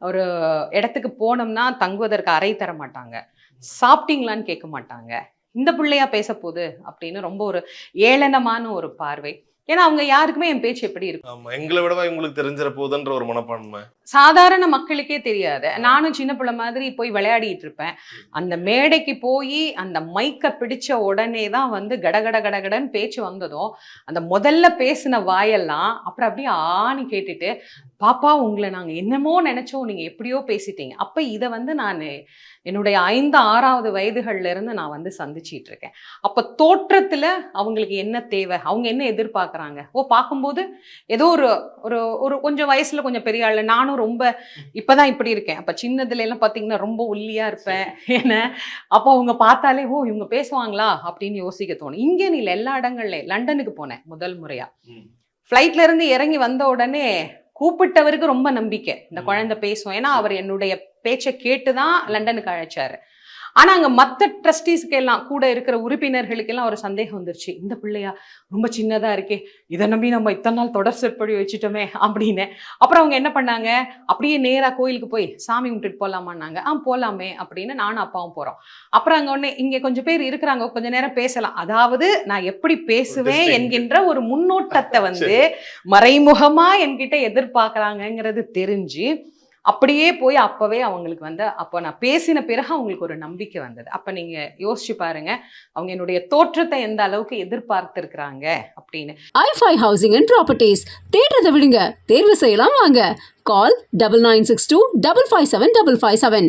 ஒரு இடத்துக்கு போனோம்னா தங்குவதற்கு அறை தர மாட்டாங்க. சாப்பிட்டீங்களான்னு கேட்க மாட்டாங்க. இந்த பிள்ளையா பேசப்போகுது அப்படின்னு ரொம்ப ஒரு ஏளனமான ஒரு பார்வை. ஏன்னா அவங்க யாருக்குமே என் பேச்சு எப்படி இருக்கும். ஆமா. எங்கள விடவா இவங்களுக்கு தெரிஞ்சிற போதுன்ற ஒரு மனப்பான்மை. சாதாரண மக்களுக்கே தெரியாது. நானும் சின்ன பிள்ளை மாதிரி போய் விளையாடிட்டு இருப்பேன். அந்த மேடைக்கு போயி அந்த மைக்க பிடிச்ச உடனே தான் வந்து கடகட கடகடன்னு பேச்சு வந்ததும், அந்த முதல்ல பேசின வாயெல்லாம் அப்புறம் அப்படியே ஆன்னு கேட்டுட்டு, "பாப்பா உங்கள நாங்க என்னமோ நெனச்சோம். நீங்க எப்படியோ பேசிட்டீங்க." அப்ப இத வந்து நானு என்னுடைய 5, 6வது வயதுகள்ல இருந்து நான் வந்து சந்திச்சிட்டு இருக்கேன். அப்ப தோற்றத்துல அவங்களுக்கு என்ன தேவை? அவங்க என்ன எதிர்பார்க்குறாங்க? பார்க்கும்போது ஏதோ ஒரு ஒரு ஒரு கொஞ்சம் வயசுல கொஞ்சம் பெரிய ஆளு. நானும் ரொம்ப இப்பதான் இப்படி இருக்கேன். அப்ப சின்னதுல எல்லாம் பார்த்தீங்கன்னா, ரொம்ப ஒல்லியா இருப்பேன். என்ன அப்போ அவங்க பார்த்தாலே, இவங்க பேசுவாங்களா? அப்படின்னு யோசிக்க தோணும். இங்கேன்னு இல்ல, எல்லா இடங்கள்லயும். லண்டனுக்கு போனேன் முதல் முறையா. ஃப்ளைட்ல இருந்து இறங்கி வந்த உடனே கூப்பிட்டவருக்கு ரொம்ப நம்பிக்கை. இந்த குழந்தை பேசும். ஏன்னா, அவர் என்னுடைய பேச்ச கேட்டு தான் லண்டனுக்கு அழைச்சாரு. ஆனா, அங்க மத்த ட்ரஸ்டீஸ்க்கு எல்லாம் கூட இருக்கிற உறுப்பினர்களுக்கு எல்லாம் ஒரு சந்தேகம் வந்துருச்சு. இந்த பிள்ளையா ரொம்ப சின்னதா இருக்கே. இத நம்பி நம்ம இத்தன நாள் தொடர் சொற்பொழிவு வச்சுட்டோமே அப்படின்னு. அப்புறம் அவங்க என்ன பண்ணாங்க, அப்படியே நேரா கோயிலுக்கு போய் சாமி கும்பிட்டுட்டு போலாமான்னாங்க. போலாமே அப்படின்னு நானும் அப்பாவும் போறோம். அப்புறம் அங்க ஒண்ணு இங்க கொஞ்சம் பேர் இருக்கிறாங்க. கொஞ்ச நேரம் பேசலாம். அதாவது நான் எப்படி பேசுவேன் என்கின்ற ஒரு முன்னோட்டத்த வந்து மறைமுகமா என்கிட்ட எதிர்பார்க்கறாங்கங்கிறது தெரிஞ்சு, அப்படியே போய் அப்பவே அவங்களுக்கு வந்து அப்போ நான் பேசின பிறகு அவங்களுக்கு ஒரு நம்பிக்கை வந்தது. அப்ப நீங்க யோசிச்சு பாருங்க, அவங்க என்னுடைய தோற்றத்தை எந்த அளவுக்கு எதிர்பார்த்திருக்கிறாங்க அப்படின்னு. i5 ஹவுசிங் அண்ட் ப்ராப்பர்ட்டிஸ் தேடுறதை விடுங்க, தேர்வு செய்யலாம் வாங்க. கால் 9962 557 557.